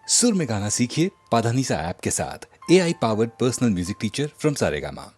सुर में गाना सीखिए पाधानीसा ऐप के साथ। AI powered personal music teacher from Saregama.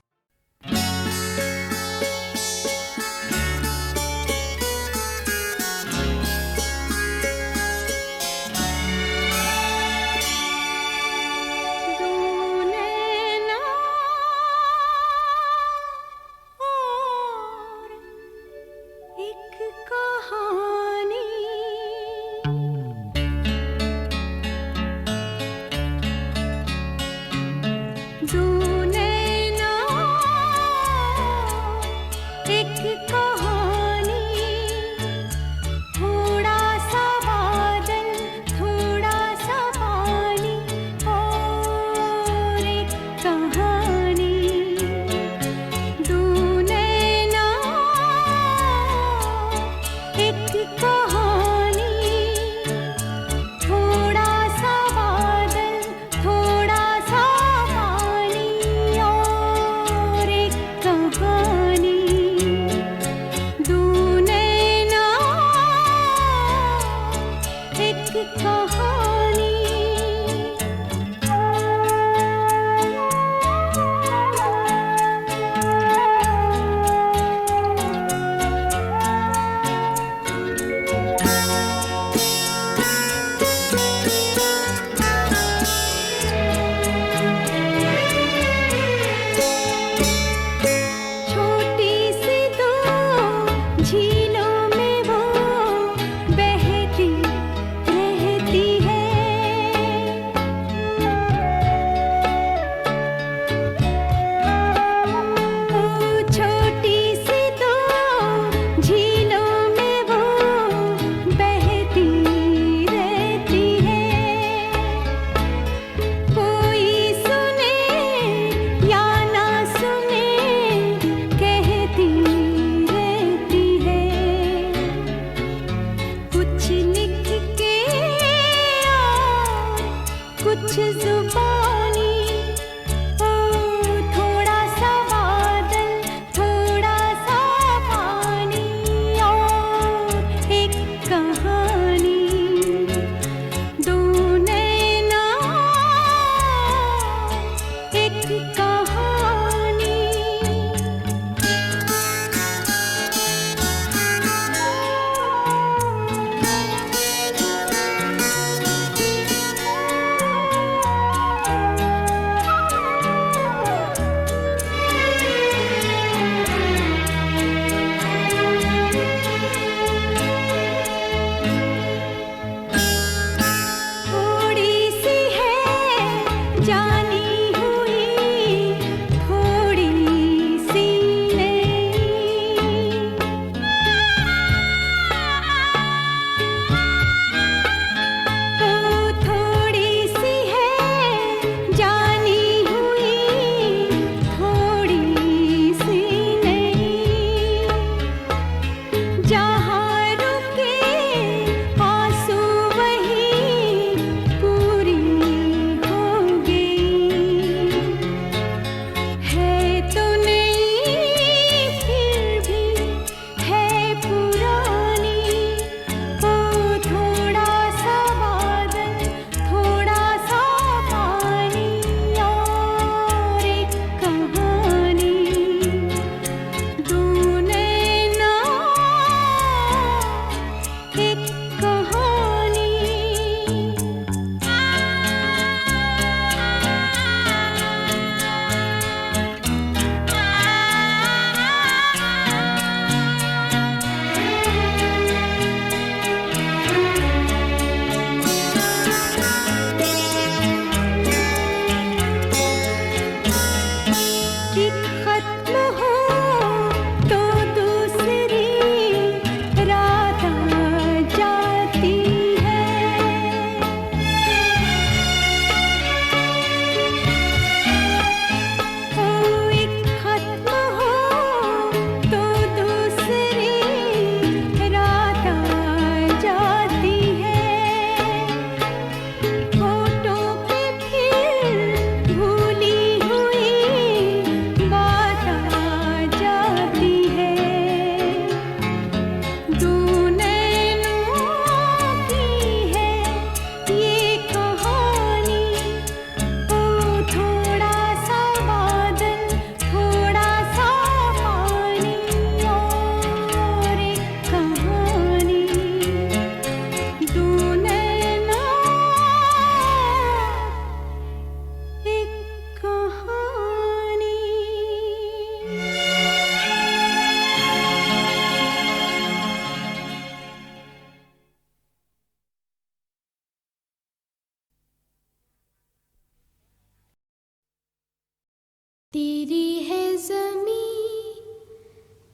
तेरी है ज़मीं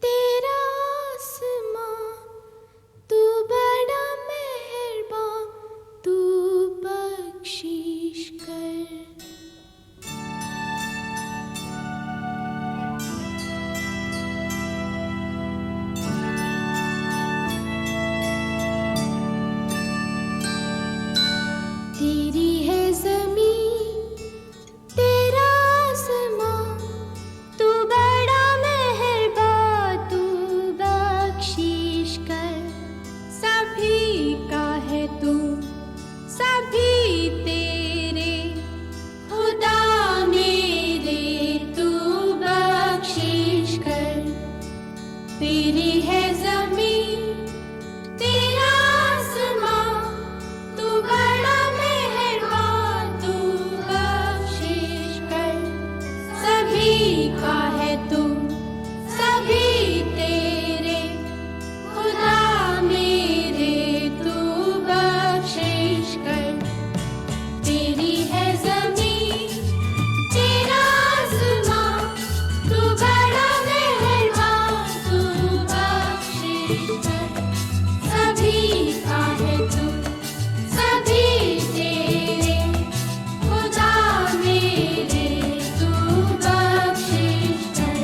तेरा आसमां, तू बड़ा मेहरबान, तू बख्शिश कर। तेरी है ज़मीं तेरा आसमां, तू बड़ा मेहरबान, तू बख्शिश कर। सभी का है तू, सभी तेरे, खुदा मेरे तू बख्शिश कर। तेरी है ज़मीं तेरा आसमां, तू बड़ा मेहरबान, तू बख्शिश कर। सभी का है तू, सभी तेरे, खुदा मेरे तू बख्शिश कर। तेरी है ज़मीं तेरा आसमां, तू बड़ा मेहरबान, तू बख्शिश कर। सभी का है तू, सभी तेरे, खुदा मेरे तू बख्शिश कर।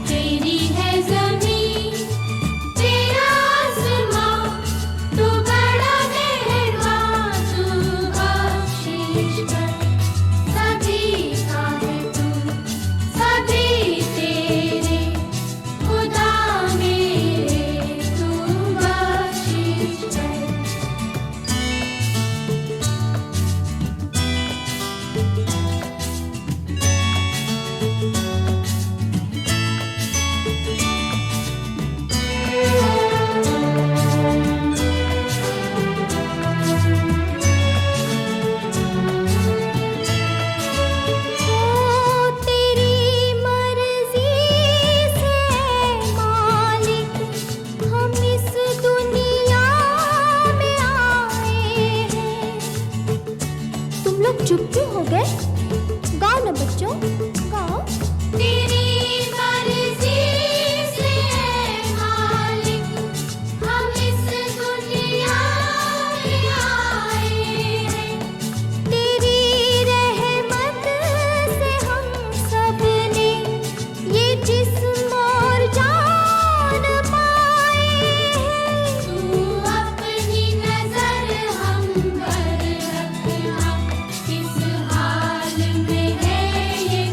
तेरी है ज़मीं तेरा आसमां, तू बड़ा मेहरबान, तू बख्शिश कर। सभी का है तू, सभी तेरे, खुदा मेरे तू बख्शिश कर। तेरी मर्जी से मालिक, हम इस दुनिया में आए हैं। तुम लोग चुप क्यों हो गए? गाओ ना बच्चों, गाओ। तेरी मर्जी से मालिक, हम इस दुनिया में आए हैं। तेरी रहमत से हम सब ने ये जिस्म और जान पाए हैं। तू अपनी नजर हम पर रखना, किस हाल में है ये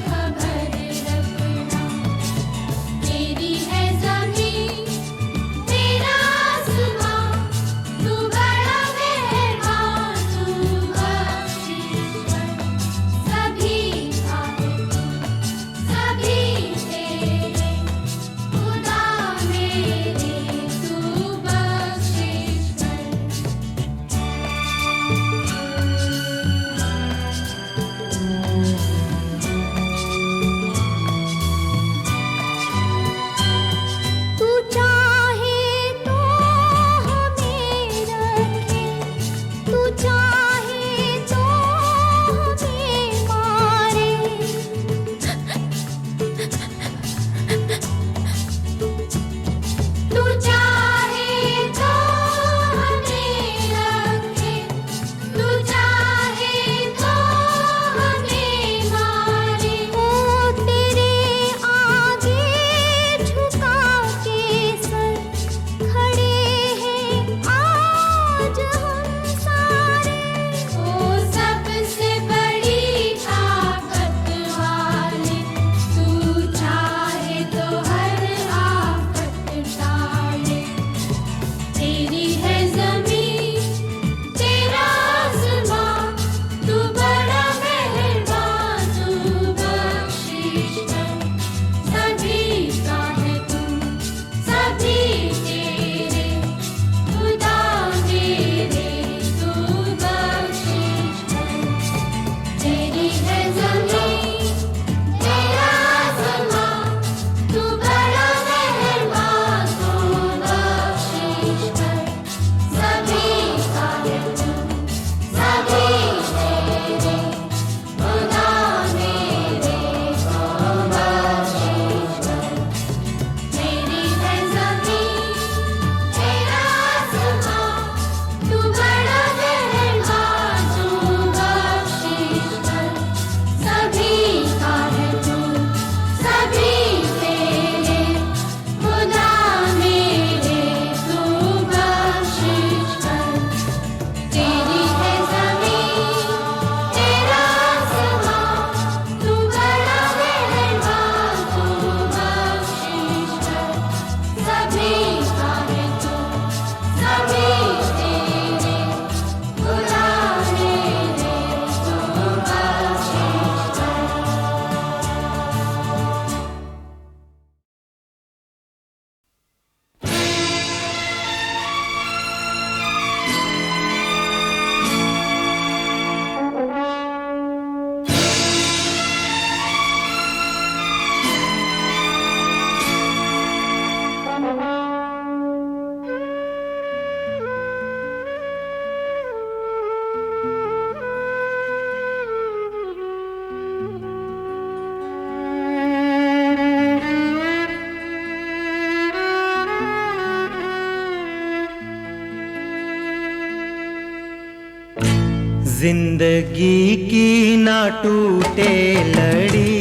जिंदगी की ना टूटे लड़ी,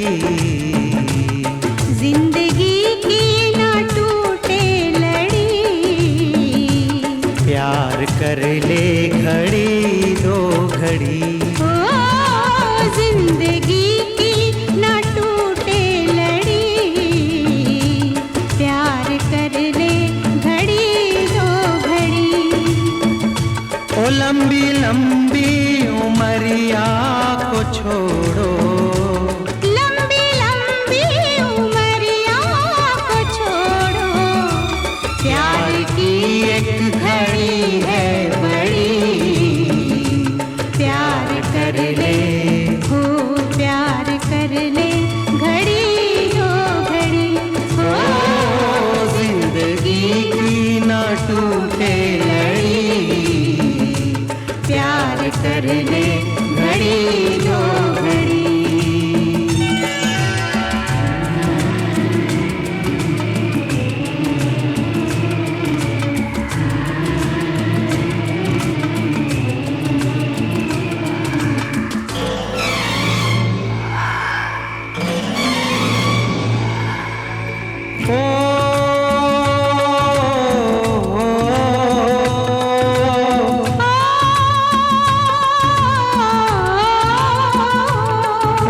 जिंदगी की ना टूटे लड़ी, प्यार कर ले घड़ी दो घड़ी। ओ जिंदगी की ना टूटे लड़ी, प्यार कर ले घड़ी दो घड़ी। ओ लंबी लंबी उमरिया को छोड़ो, लंबी लंबी उमरिया को छोड़ो, प्यार की एक घड़ी है बड़ी, प्यार कर ले हो प्यार कर ले घड़ी दो घड़ी। हो जिंदगी की ना टूटे लड़ी, प्यार कर ले घड़ी दो घड़ी।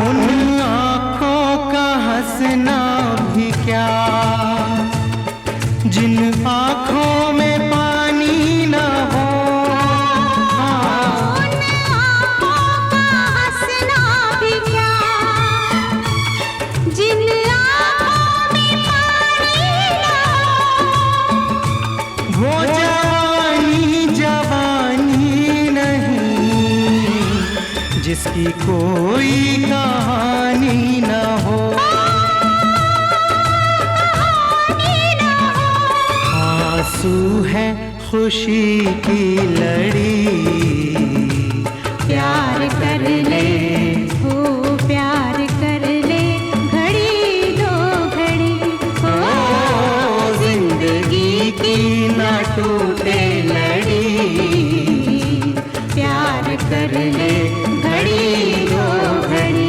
उन आँखों का हंसना भी क्या, जिन आँखों में पानी न हो। उन आँखों का हंसना भी क्या, जिन आँखों में पानी ना हो। वो जवानी जवानी नहीं, जिसकी कोई कहानी न हो। आंसू है खुशी की लड़ी, प्यार कर ले हो प्यार कर ले घड़ी दो घड़ी। हो जिंदगी की ना टूटे लड़ी, प्यार कर ले घड़ी दो घड़ी।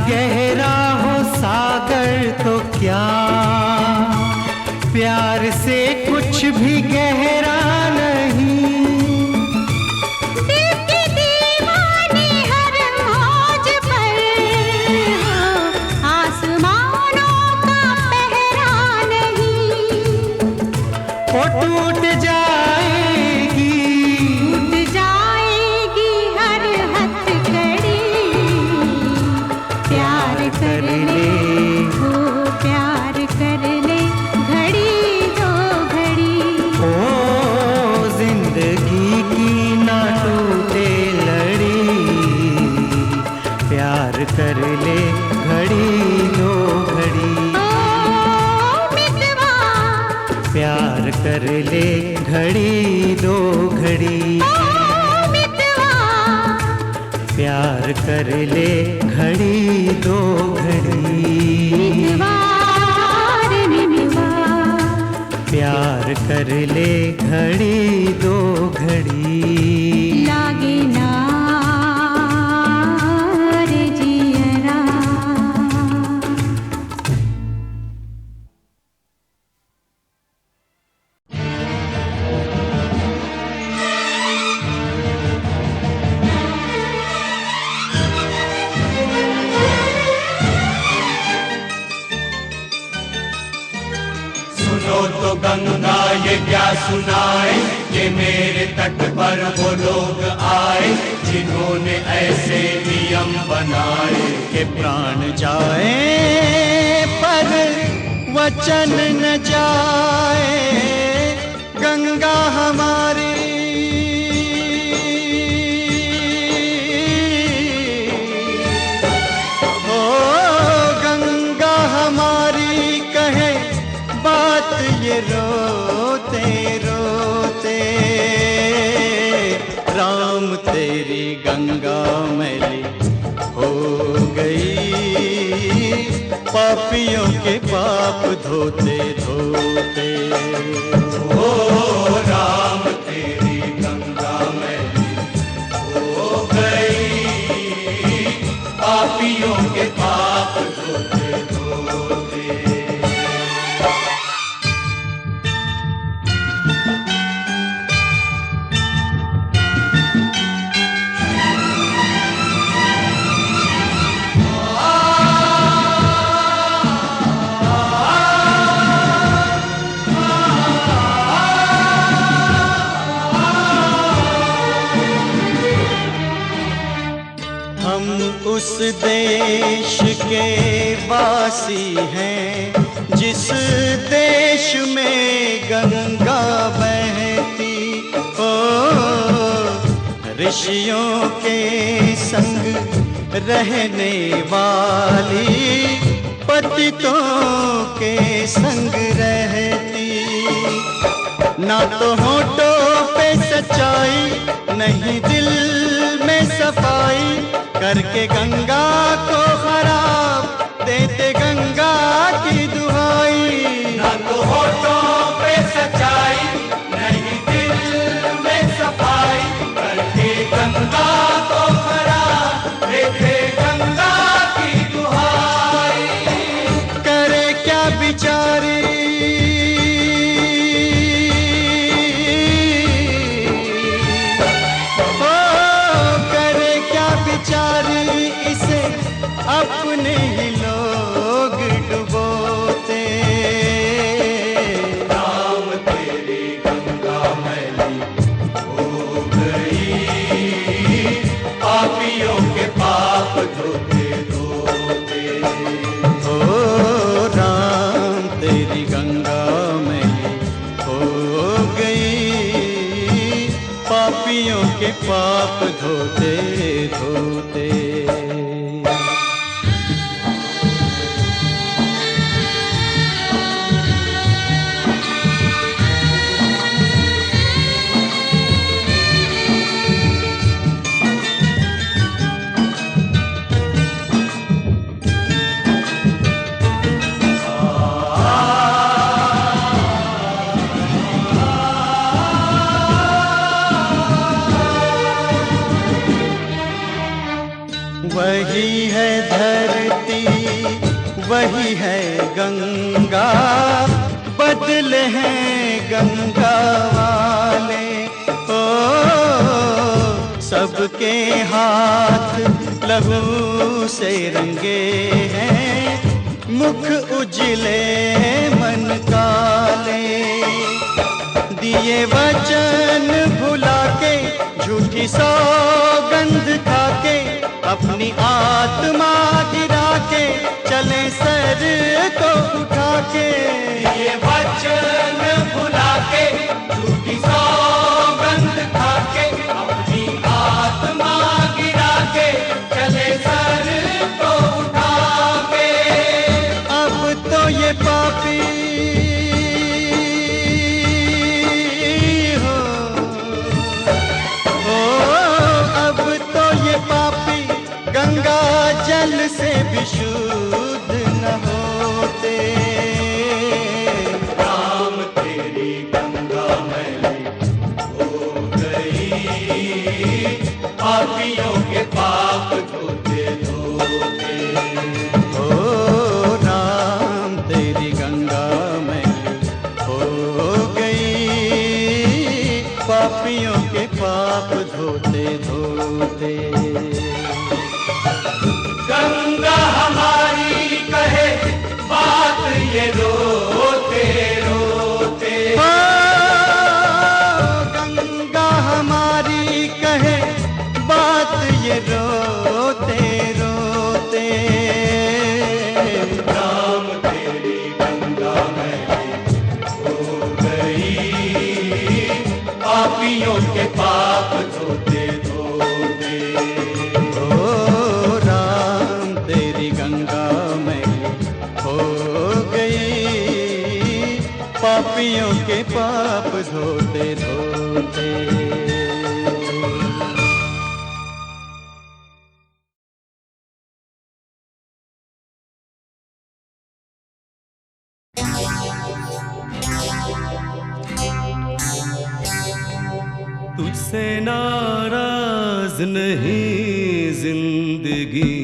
गहरा हो सागर तो क्या, प्यार से कुछ भी गहरा नहीं। दिल के दीवाने हर मौज पर हो, आसमानों का पहरा नहीं। वो टूट जाएगी हर हथकड़ी, प्यार कर ले हो, प्यार कर ले घड़ी दो घड़ी। ओ जिंदगी की ना टूटे लड़ी, प्यार कर ले घड़ी दो घड़ी। ओ मितवा, प्यार कर ले घड़ी दो घड़ी। ओ मितवा, प्यार कर ले घड़ी दो घड़ी। मितवा रे मितवा, प्यार कर ले घड़ी दो घड़ी। लागे ना रे जियरा। सुनो तो गंगा ये क्या सुनाए, ये मेरे तट पर वो लोग आए जिन्होंने ऐसे नियम बनाए के प्राण जाए पर वचन न जाए। गंगा हमारी ओ गंगा हमारी कहे बात ये रोते रोते। राम तेरी गंगा मैली हो गई, पापियों के पाप धोते धोते। ओ राम तेरी गंगा मैली हो गई, पापियों के पाप धोते धोते। हम उस देश के वासी हैं जिस देश में गंगा बहती हो। ऋषियों के संग रहने वाली, पतितों के संग रहती। ना तो होठों पे सच्चाई, नहीं दिल में सफाई, करके गंगा को खराब देते गंगा की दुहाई। ना तो होठों पे सच्चाई, नहीं दिल में सफाई, करके गंगा को खराब देते गंगा की दुहाई। करे क्या बिचारी बेचारी, इसे अपने ही लोग डुबोते। राम तेरी गंगा मैली हो गई, पापियों के पाप धोते धोते। ओ राम तेरी गंगा मैली हो गई, पापियों के पाप धोते धोते। वही है धरती वही है गंगा, बदले हैं गंगा वाले। ओ सबके हाथ लहू से रंगे हैं, मुख उजले मन काले। दिए वचन भुला के, झूठी सौगंध खा के, अपनी आत्मा गिरा के, चले सर को उठा के। ये वचन भुला के, झूठी सौगंध खा के, अपनी आत्मा गिरा के, चले सर को उठा के। अब तो ये पापी गंगा जल से भी शुद्ध न होते। राम तेरी गंगा मैली हो गई, पापियों के पाप धोते धोते। ओ राम तेरी गंगा मैली हो गई, पापियों के पाप धोते धोते। गंगा हमारी कहे बात ये रोते रोते। गंगा हमारी कहे बात ये रोते रोते। राम तेरी गंगा मैली हो गई, पापियों के पाप धोते धोते। पापियों के पाप धोते धोते। तुझसे नाराज नहीं जिंदगी,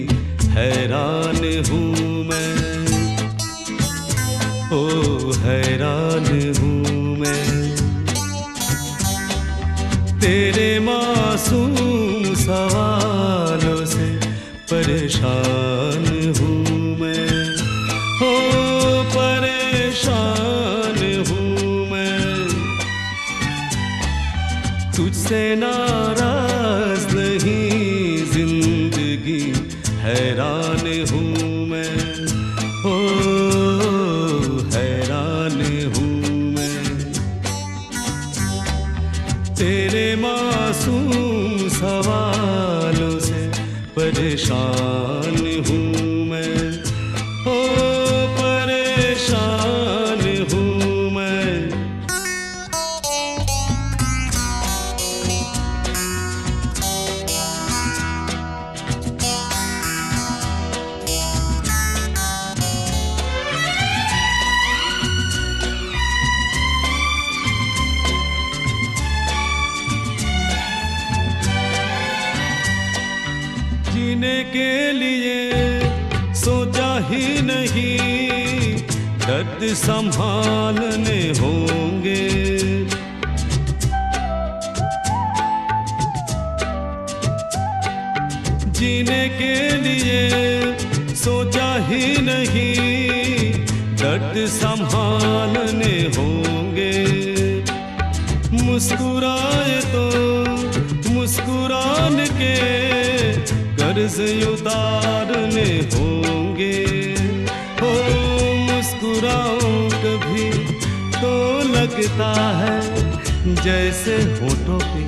हैरान हूँ मैं, ओ हैरान हूँ मैं। तेरे मासूम सवालों से परेशान हूँ मैं, ओ परेशान हूँ मैं। तुझसे नाराज नहीं जिंदगी, हैरान हूँ मैं, ओ तेरे मासूम सवालों से परेशान हूँ मैं, ओ परेशान हूँ मैं। जीने के लिए सोचा ही नहीं, दर्द संभालने होंगे। जीने के लिए सोचा ही नहीं, दर्द संभालने होंगे। मुस्कुराए तो मुस्कुराने के कर्ज उतारने होंगे। हो मुस्कुराऊं कभी तो लगता है जैसे होठों पे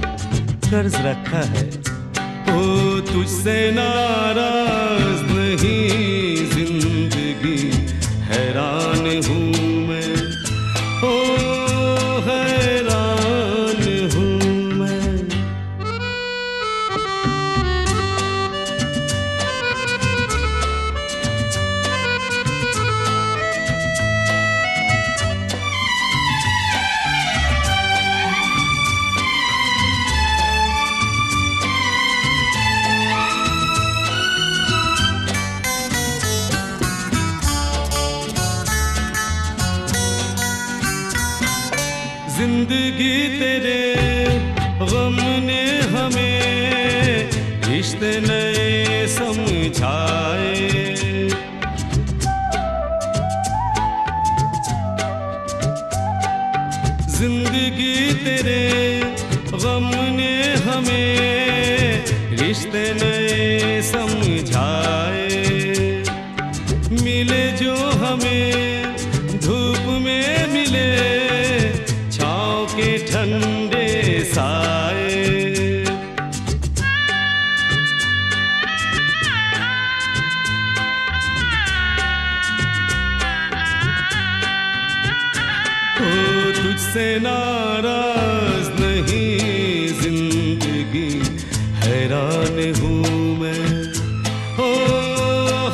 कर्ज रखा है। ओ तुझसे नाराज नहीं जिंदगी, हैरान हूँ मैं, ओ हैरान हूँ मैं। जिंदगी तेरे गम ने हमें रिश्ते नए समझाए। जिंदगी तेरे गम ने हमें रिश्ते नए समझाए। मिले जो हमें धूप में मिले छाँव के ठंडे साए। ओ तुझसे नाराज नहीं जिंदगी, हैरान हूँ मैं, ओ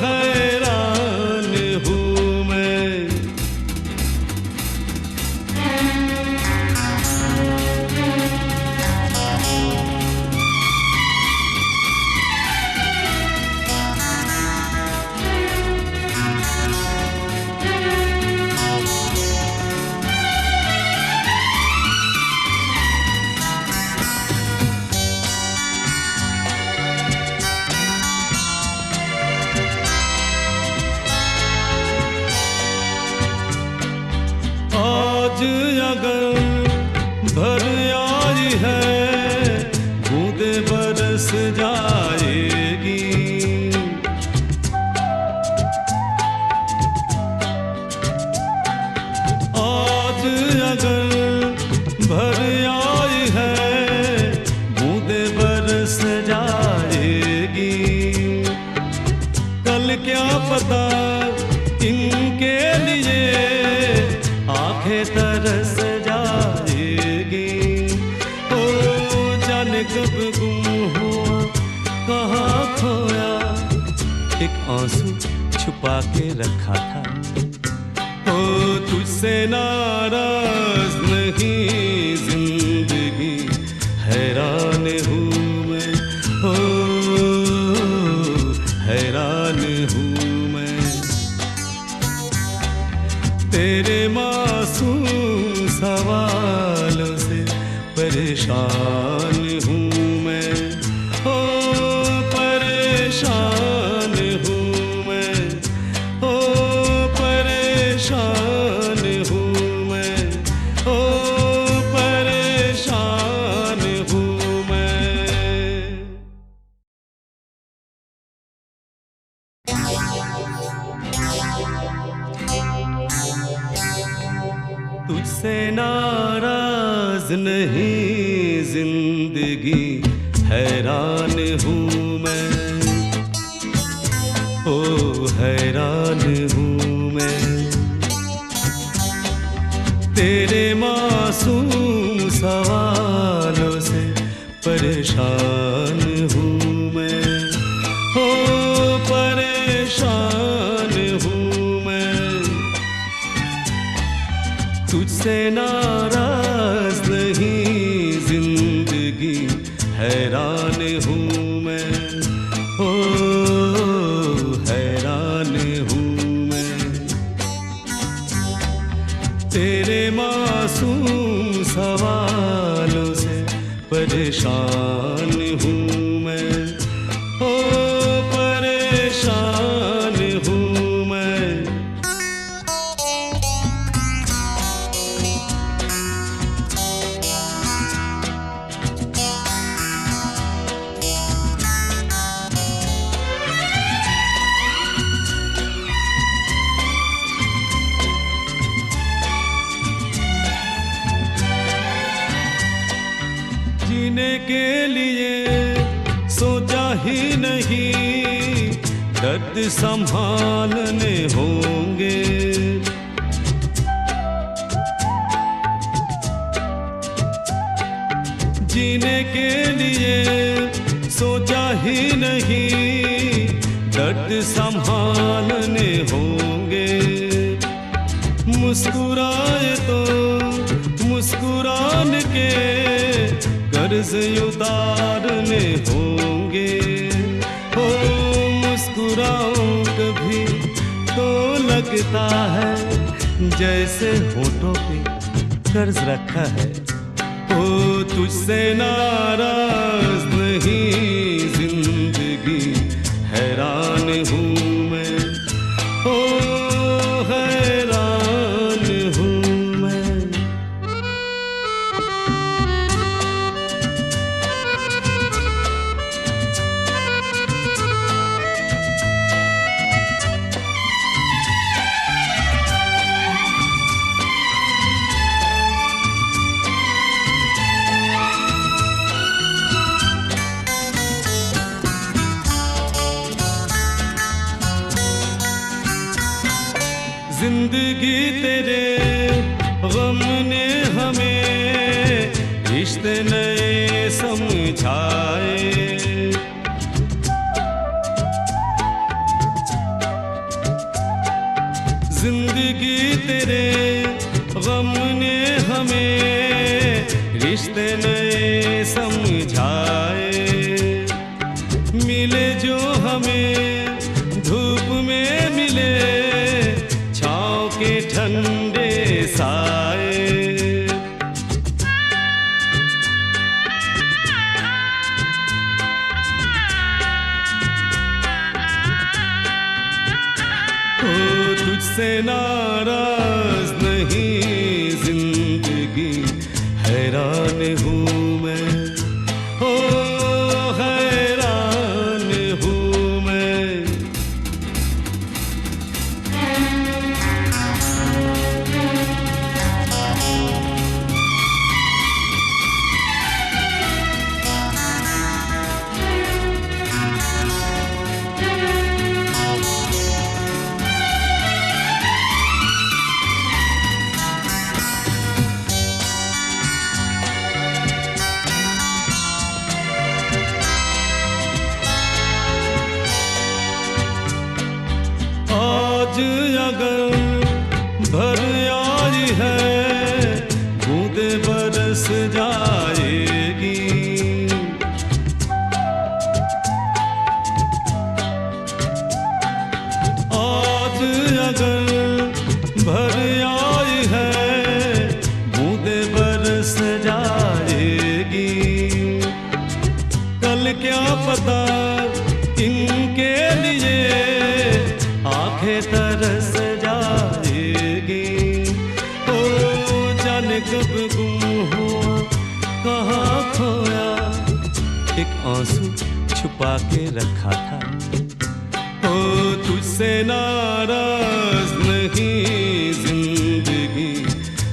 हैरान हूँ मैं। आज अगर भर आई है बूंदे बरस जाएगी। आज अगर भर आई है बूंदे बरस जाएगी। कल क्या पता इनके लिए आंखें तरस जाएगी। ओ जाने कब गुम हुआ कहाँ खोया, एक आंसू छुपा के रखा था। ओ तुझसे नाराज नहीं जिंदगी, हैरान हूँ मैं, ओ हैरान हूँ मैं। तेरे मासूम सवालों से परेशान हूँ मैं, ओ परेशान हूँ मैं, ओ परेशान हूँ मैं, ओ परेशान हूँ मैं। तुझसे नाराज नहीं जिंदगी, हैरान हूँ मैं, ओ हैरान हूँ मैं। तेरे मासूम सवालों से परेशान हूँ मैं, ओ परेशान हूँ मैं। तुझसे नाराज नहीं जिंदगी, हैरान हूँ मैं, ओ हैरान हूँ मैं। तेरे मासूम सवालों से परेशान हूँ मैं, ओ परेशान हूँ मैं। जीने के लिए सोचा ही नहीं, दर्द संभालने होंगे। जीने के लिए सोचा ही नहीं, दर्द संभालने होंगे। मुस्कुराए तो मुस्कुराने के कर्ज उतारने होंगे। हो मुस्कुराऊं कभी तो लगता है जैसे होठों पे कर्ज रखा है। ओ तुझसे नाराज नहीं जिंदगी, हैरान हूँ मैं, ओ हैरान हूँ मैं। जिंदगी तेरे गम ने हमें रिश्ते नए समझाए। जिंदगी तेरे गम ने हमें रिश्ते नए समझाए। मिले जो हमें धूप में मिले छाँव के ठंडे साए। ओ तुझसे नाराज नहीं जिंदगी, हैरान हूँ मैं, ओ हैरान हूँ मैं। आज अगर भर आई है बूंदे बरस जाएगी। आज अगर भर आई है बूंदे बरस जाएगी। कल क्या पता इनके लिए आंखें तरस जाएगी। ओ जाने कब गुम हुआ कहाँ खोया, एक आंसू छुपा के रखा था। ओ तुझसे नाराज नहीं जिंदगी,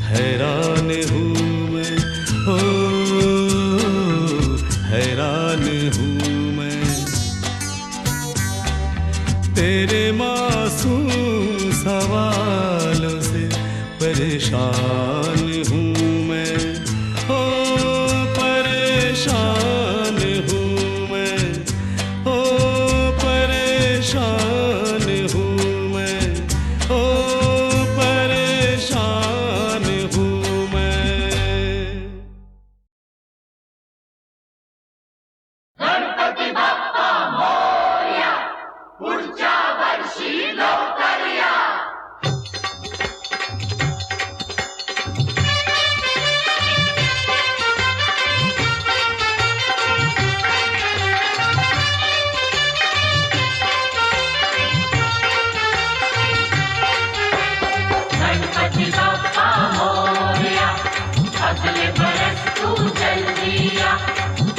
हैरान हूँ मैं, ओ हैरान हूँ मैं। तेरे मासूम सवालों से परेशान हूँ मैं, ओ परेशान हूँ मैं, ओ परेशान हूँ मैं, ओ परेशान हूँ मैं। गणपती बाप्पा मोरया, पुढच्या वर्षी लवकर या। गणपती बाप्पा मोरया, अगले बरस तू जल्दी आ।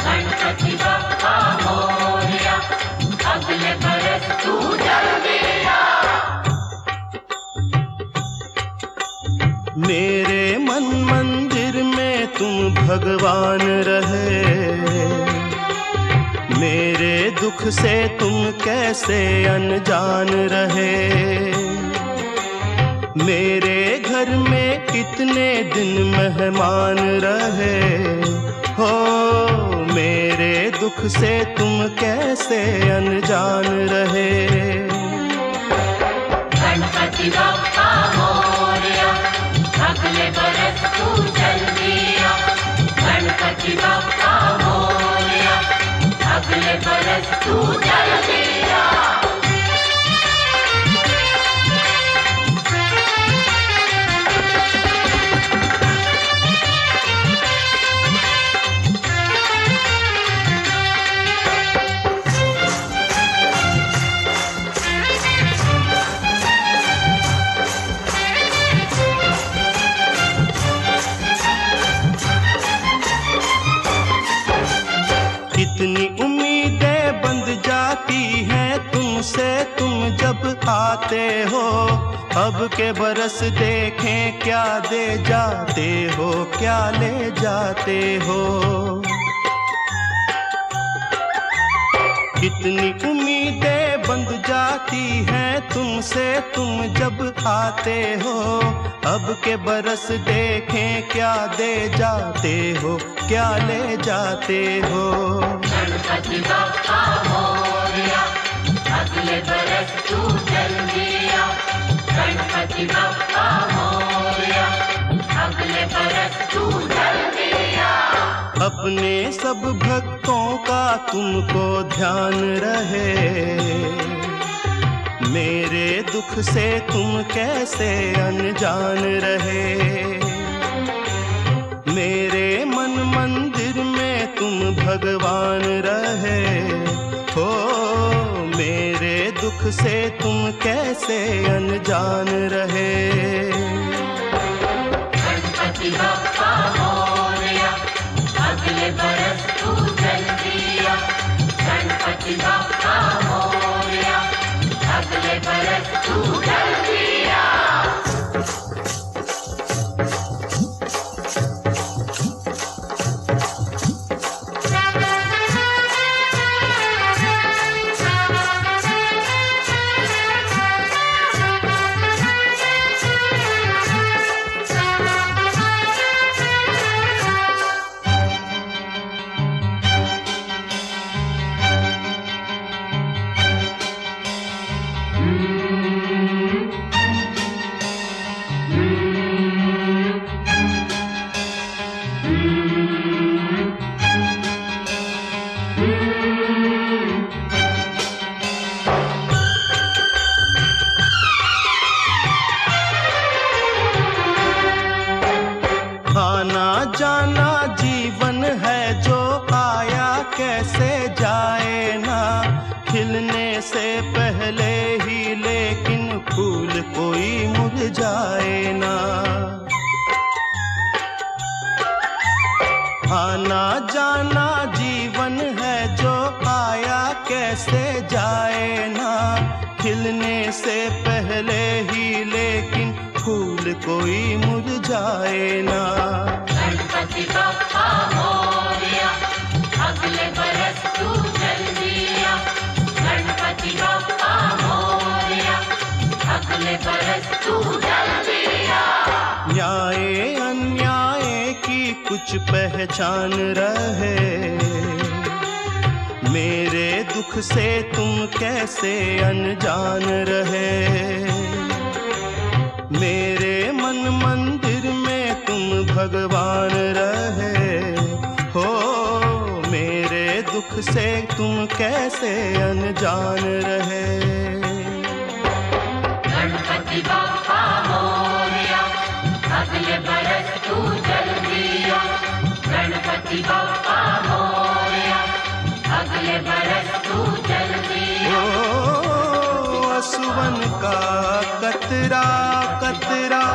गणपती बाप्पा मोरया, अगले बरस तू जल्दी आ। मेरे मन मंदिर में तुम भगवान रहे, मेरे दुख से तुम कैसे अनजान रहे। मेरे घर में कितने दिन मेहमान रहे हो, मेरे दुख से तुम कैसे अनजान रहे। गणपति बाप्पा मोरया, अगले बरस तू जल्दी आ। गणपति बाप्पा मोरया, अगले बरस तू जल्दी आ। आते हो, अब के बरस देखें क्या दे जाते हो, क्या ले जाते हो। कितनी उम्मीदें बंध जाती हैं तुमसे तुम जब आते हो, अब के बरस देखें क्या दे जाते हो, क्या ले जाते हो। गणपति बप्पा मोरया, अगले बरस तू जल्दी आ। गणपति बप्पा मोरया, अगले बरस तू जल्दी आ। अपने सब भक्तों का तुमको ध्यान रहे, मेरे दुख से तुम कैसे अनजान रहे। मेरे मन मंदिर में तुम भगवान रहे हो, मेरे दुख से तुम कैसे अनजान रहे। गणपति बप्पा मोरया, अगले बरस तू जल्दी आ। गणपति बप्पा मोरया, अगले बरस तू जल्दी आ। आना जाना जीवन है जो आया कैसे जाए ना, खिलने से पहले ही लेकिन फूल कोई मुरझाए ना। आना जाना जीवन है जो आया कैसे जाए ना, खिलने से पहले ही लेकिन फूल कोई मुरझाए ना। गणपति बप्पा मोरया, अगले बरस तू जल्दी आ। गणपति बप्पा मोरया, अगले बरस तू जल्दी आ। न्याय अन्याय की कुछ पहचान रहे, मेरे दुख से तुम कैसे अनजान रहे। मेरे मन मंदिर में तुम भगवान रहे हो, मेरे दुख से तुम कैसे अनजान रहे। गणपति बप्पा मोरया, अगले बरस तू जल्दी आ। गणपति बप्पा मोरया, अगले बरस तू जल्दी आ। असुवन का कतरा कतरा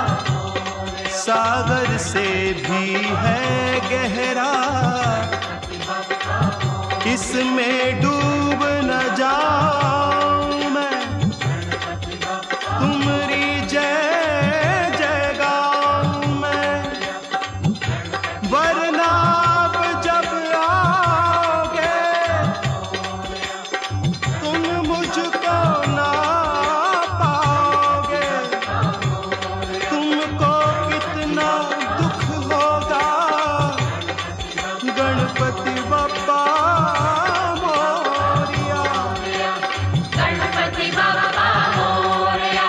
सागर से भी है गहरा, इसमें डूब न जाऊं मैं, तुम्हारी जय जय गाऊं मैं। वरना अब जब आओगे तुम मुझको ना पाओगे, तुमको कितना दुख होगा। गणपति बप्पा मोरया, गणपति बप्पा मोरया,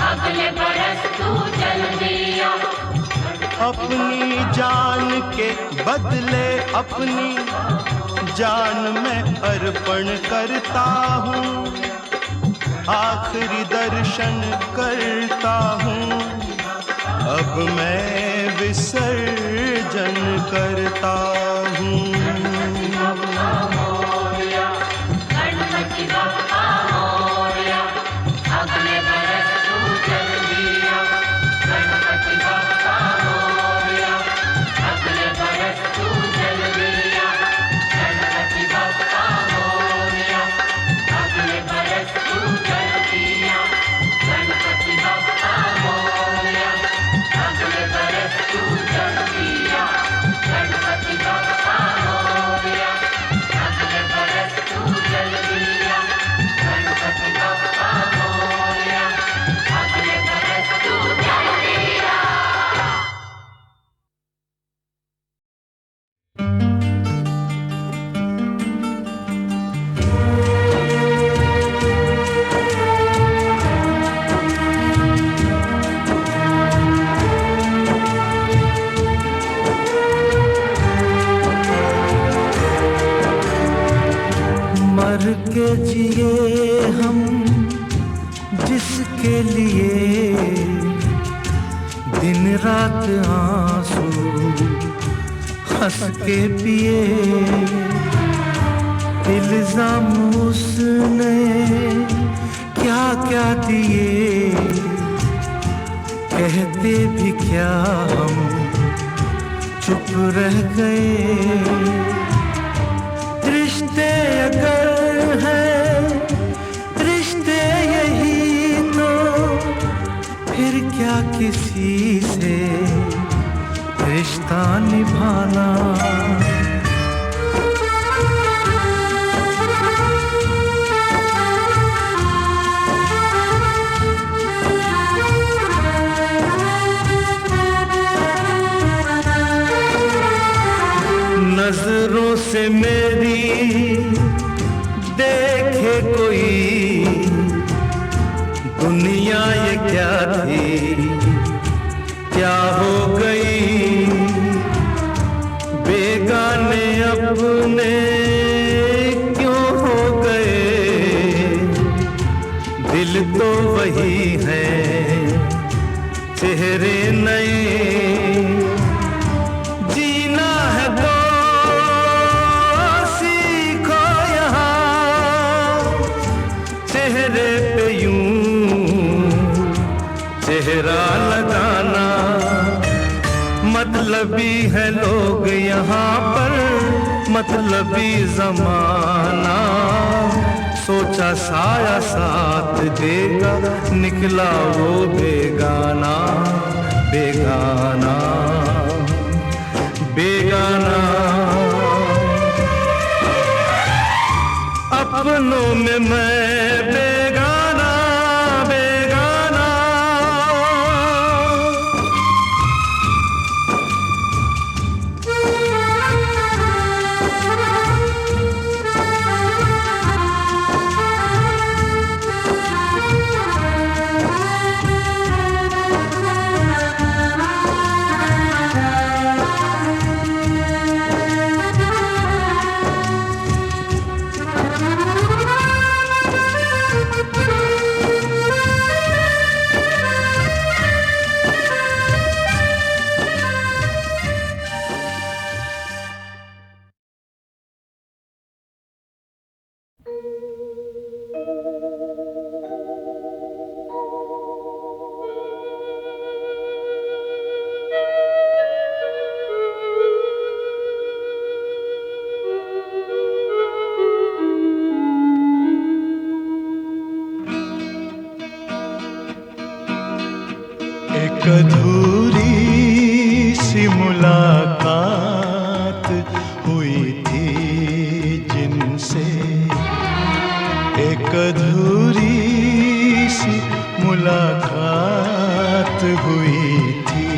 अगले बरस तू जल्दी आ। अपनी जान के बदले अपनी जान में अर्पण करता हूँ, आखिरी दर्शन करता हूँ, अब मैं विसर्जन करता हूँ। गणपति बप्पा मोरया, अगले बरस तू जल्दी आ। गणपति बप्पा मोरया, अगले बरस तू जल्दी आ। गणपति बप्पा मोरया, अगले बरस तू जल्दी आ। के जिए हम जिसके लिए दिन रात आंसू हंस के पिए, इल्जाम उसने क्या क्या दिए, कहते भी क्या हम चुप रह गए। रिश्ते अगर हैं रिश्ते यही तो फिर क्या किसी से रिश्ता निभाना। नजरों से मेरी देखे कोई दुनिया ये क्या थी क्या हो गई, बेगाने अपने क्यों हो गए, दिल तो वही है चेहरे नए। जीना है तो सीखो यहाँ, चेहरे पे यूं चेहरा लगाना। मतलबी है लोग यहाँ पर, मतलबी जमाना, सोचा साया साथ देगा, निकला वो बेगाना बेगाना बेगाना। अपनों में मैं बेगाना बेगाना। एक अधूरी सी मुलाकात हुई थी जिनसे, एक अधूरी सी मुलाकात हुई थी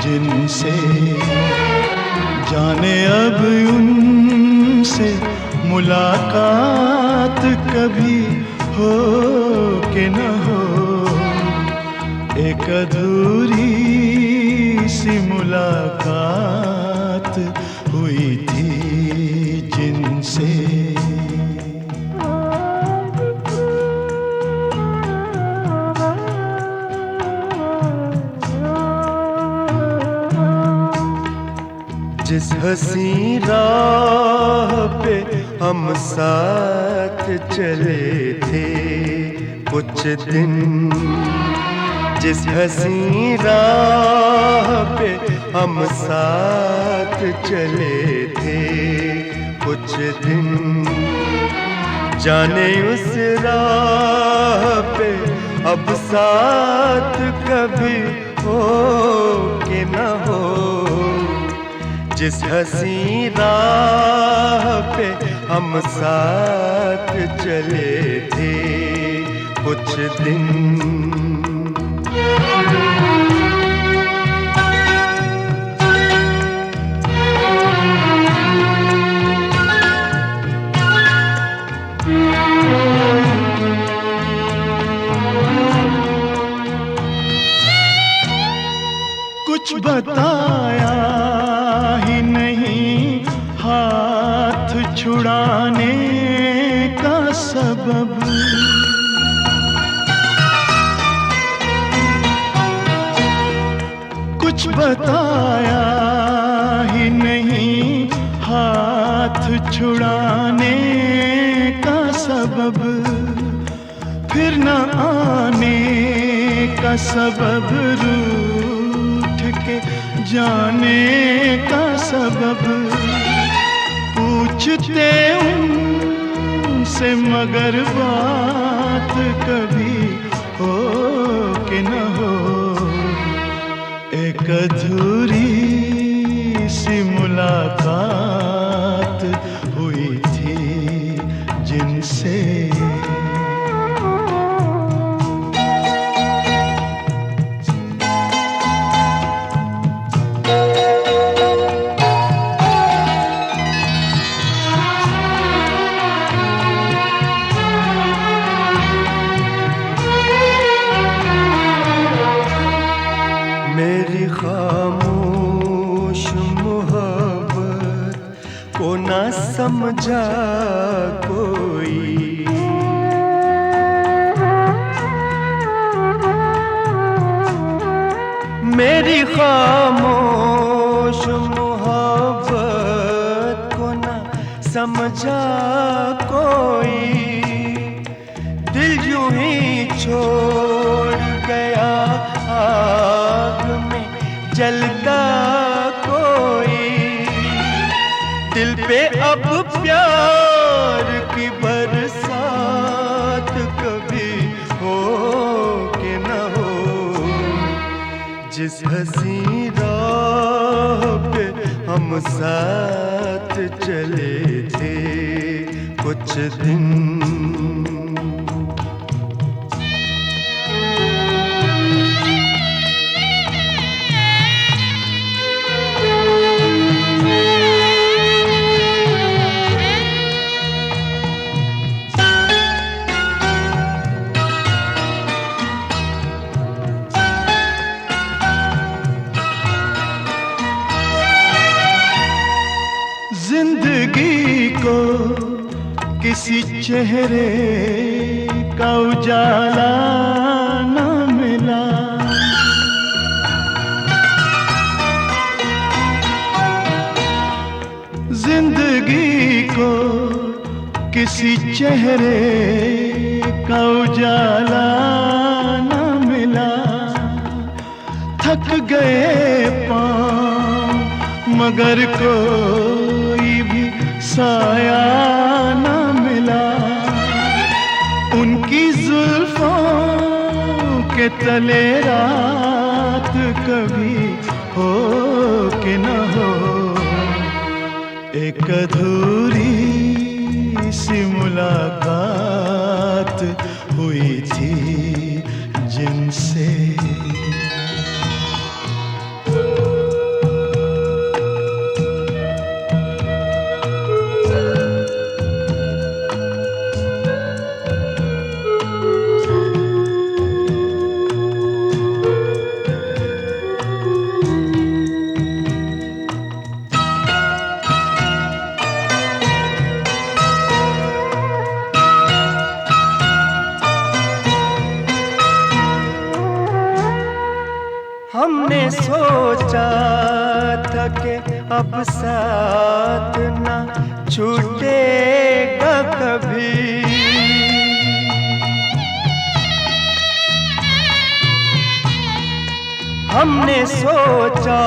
जिनसे, जाने अब उनसे मुलाकात कभी हो कि न हो। एक अधूरी सी मुलाकात हुई थी जिनसे। जिस हंसी राह पे हम साथ चले थे कुछ दिन, जिस हंसी राह पे हम साथ चले थे कुछ दिन, जाने उस राह पे अब साथ कभी हो कि न हो। जिस हंसी राह पे हम साथ चले थे कुछ दिन, कुछ बताया ही नहीं हाथ छुड़ाने बताया ही नहीं हाथ छुड़ाने का सबब, फिर न आने का सबब, रूठ के जाने का सबब। पूछते उनसे मगर बात कभी हो कि न हो, एक अधूरी सी मुलाकात हुई थी जिनसे। मेरी खामोश मोहब्बत को ना समझा कोई, मेरी खामोश मोहब्बत को ना समझा कोई। दिल यूं ही छोड़ गया आग में जलता कोई। दिल पे अब प्यार की बरसात कभी हो कि न हो, जिस हसी राह पे हम साथ चले थे कुछ दिन। जिंदगी को किसी चेहरे का उजाला न मिला, जिंदगी को किसी चेहरे का उजाला न मिला। थक गए पाँव मगर कोई भी साया न मिला। उनकी जुल्फों के तले रात कभी हो कि न हो, एक अधूरी सी मुलाकात हुई थी जिनसे। हमने सोचा था कि अब साथ ना छूटेगा कभी, हमने सोचा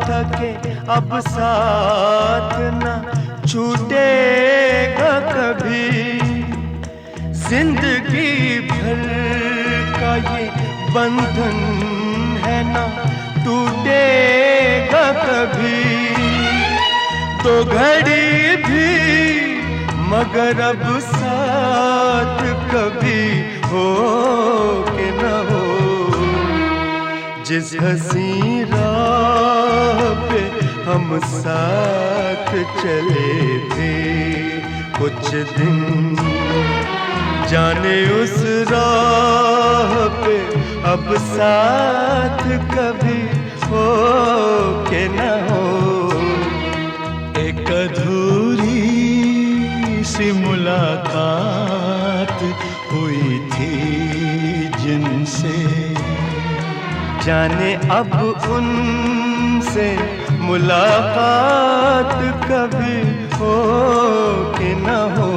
था कि अब साथ ना छूटेगा कभी। जिंदगी भर का ये बंधन है ना टूटेगा कभी। तो घड़ी भी मगर अब साथ कभी हो कि न हो, जिस हसी राह पे हम साथ चले थे कुछ दिन। जाने उस राह पे अब साथ कभी हो कि न हो, एक अधूरी सी मुलाकात हुई थी जिनसे। जाने अब उनसे मुलाकात कभी हो कि न हो।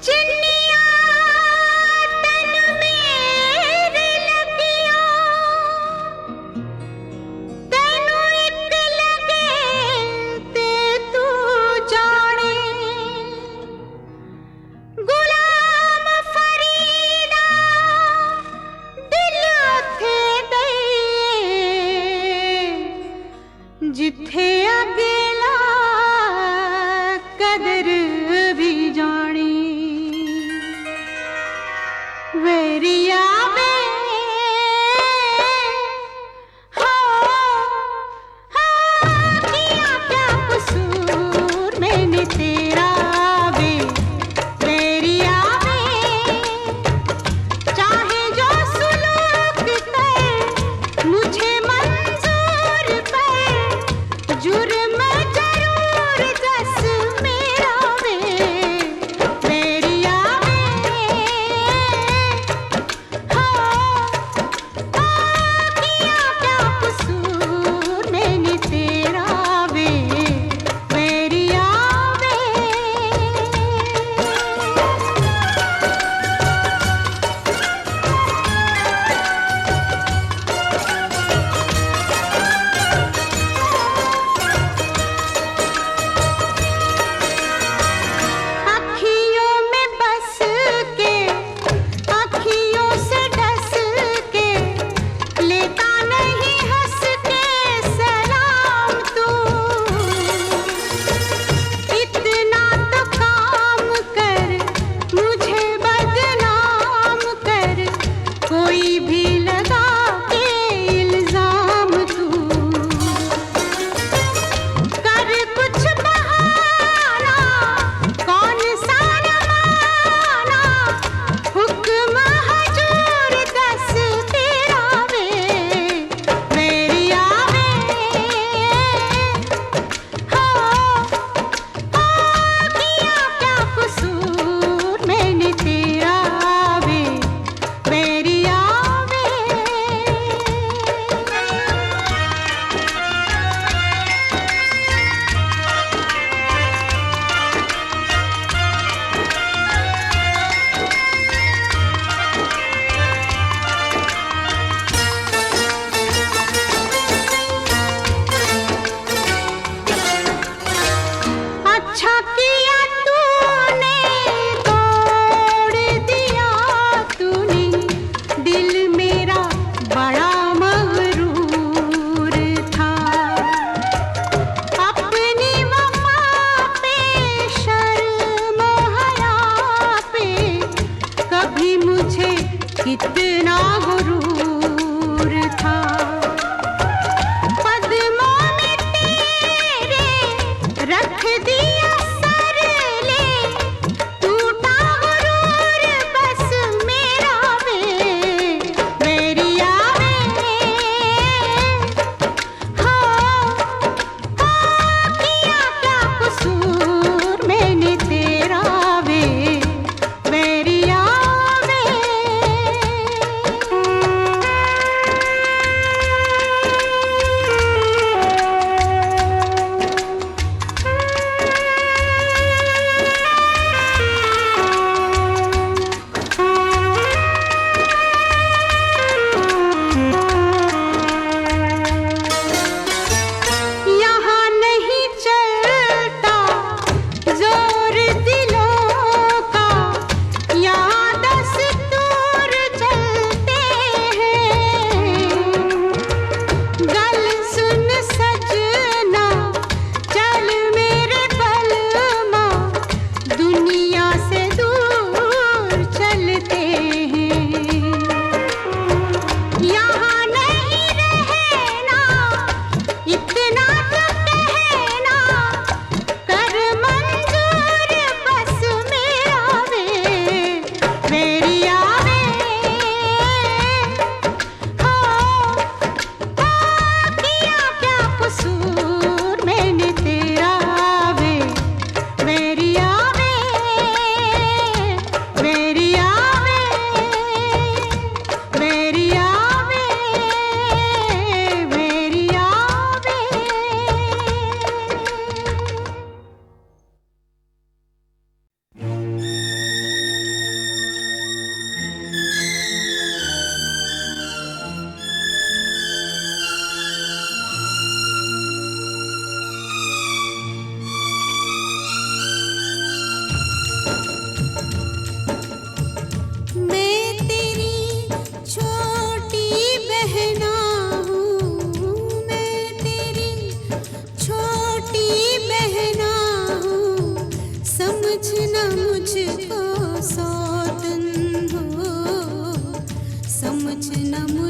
जिन्निया तन मेरे लगिया तेनू एक लगे ते तू जाने गुलाम फरीदा दिल उथे दे जिथे अगला कदर भी जानी वेरिया में किया क्या कसूर मैंने तेरा वे वेरिया में चाहे जो सुलूक कर मुझे मंजूर पर जुर्म जरूर जस मेरा वे वेरिया किया क्या कसूर मैंने तेरा वे वेरिया अखियों में बस के अखियों से डस के लेता नहीं हंस के सलाम तू इतना तो काम कर मुझे बदनाम कर कोई भी लगा के इल्जाम तू कर कुछ बहाना कौन सा नमाना हुक्म हजूर दस तेरा वे वेरिया किया क्या कसूर मैंने तेरा वे वेरिया अच्छा किया तूने तोड़ दिया तूने दिल मेरा बड़ा मगरूर था अपनी वफा पे शर्म हया पे कभी मुझे कितना गुरूर था कदमों में तेरे रख दिया सर ले टूटा गुरूर बस मेरा वे वेरिया किया क्या कसूर मैंने तेरा वे वेरिया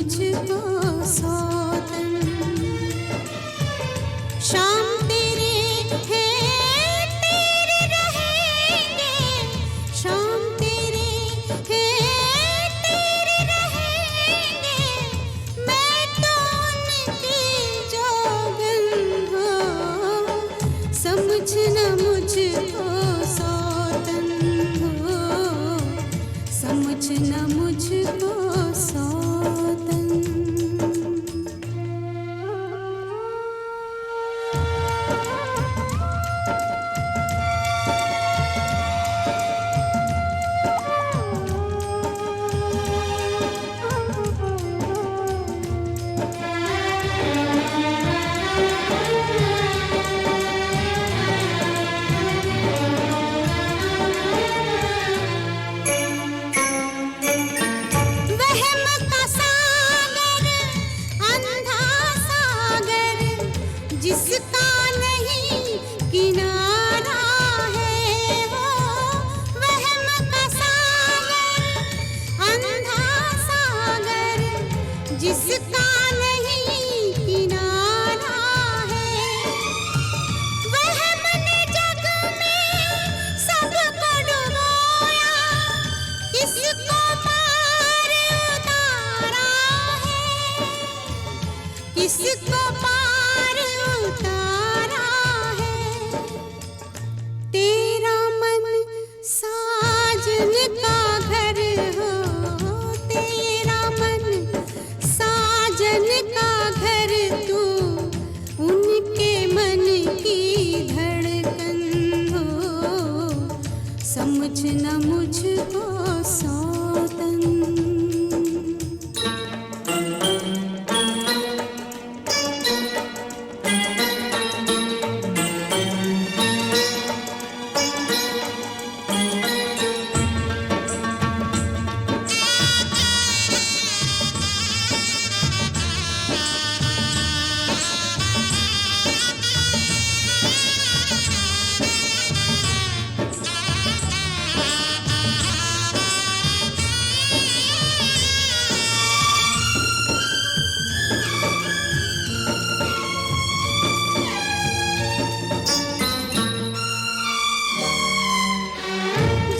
मुझको सौतन। शाम तेरे हैं तेरे रहेंगे, शाम तेरे हैं तेरे रहेंगे, मैं तो उनकी जोगन हो, समझना मुझको सौतन हो, समझना मुझको सौतन। वहम का सागर, अंधा सागर, जिसका नहीं किनारा है वो। वहम का सागर, अंधा सागर, जिसका नहीं किनारा है। वहम ने जग में सबको डुबोया, किसको पार उतारा है, किसको पार उतारा है। तेरा मन साजन का घर हो, तेरा मन साजन का घर, तू उनके मन की धड़कन हो, समझना मुझको सौतन।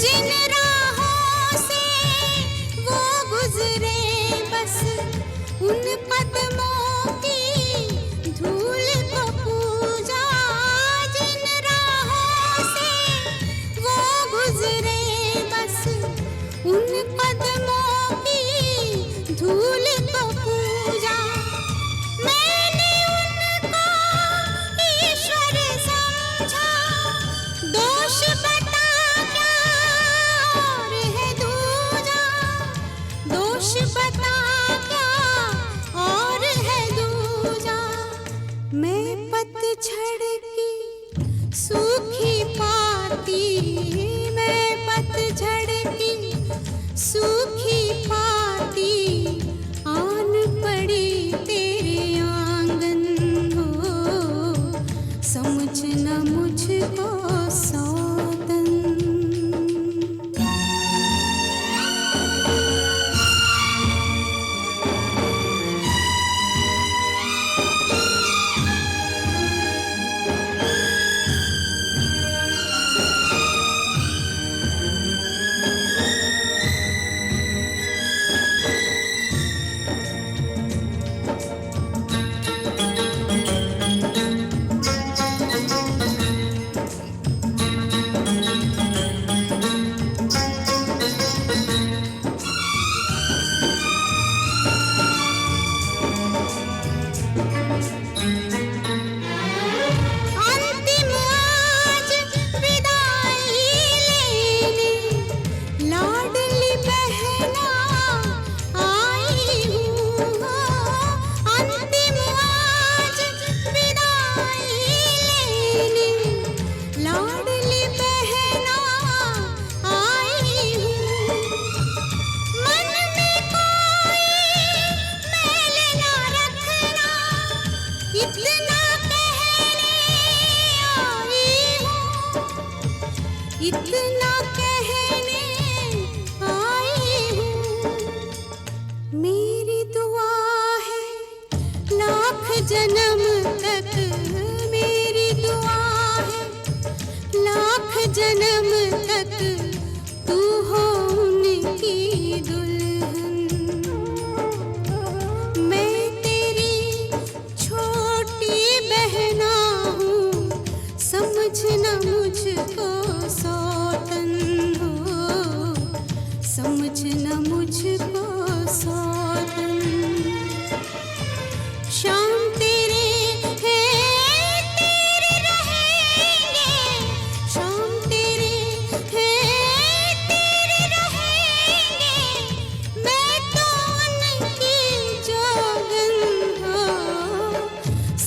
जिन राहों से वो गुजरे बस उन कदमों की धूल को पूजा। जिन राहों से वो गुजरे बस उन कदमों की धूल को पूजा। मैंने उनको ईश्वर समझा, दोष बता क्या और है दूजा, दोष बता क्या और है दूजा। मैं पतझड़ की सूखी पाती, मैं पतझड़ की सूखी पाती, आन पड़ी तेरे आंगन हो, समझना मुझको सौतन।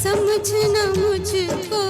समझना मुझको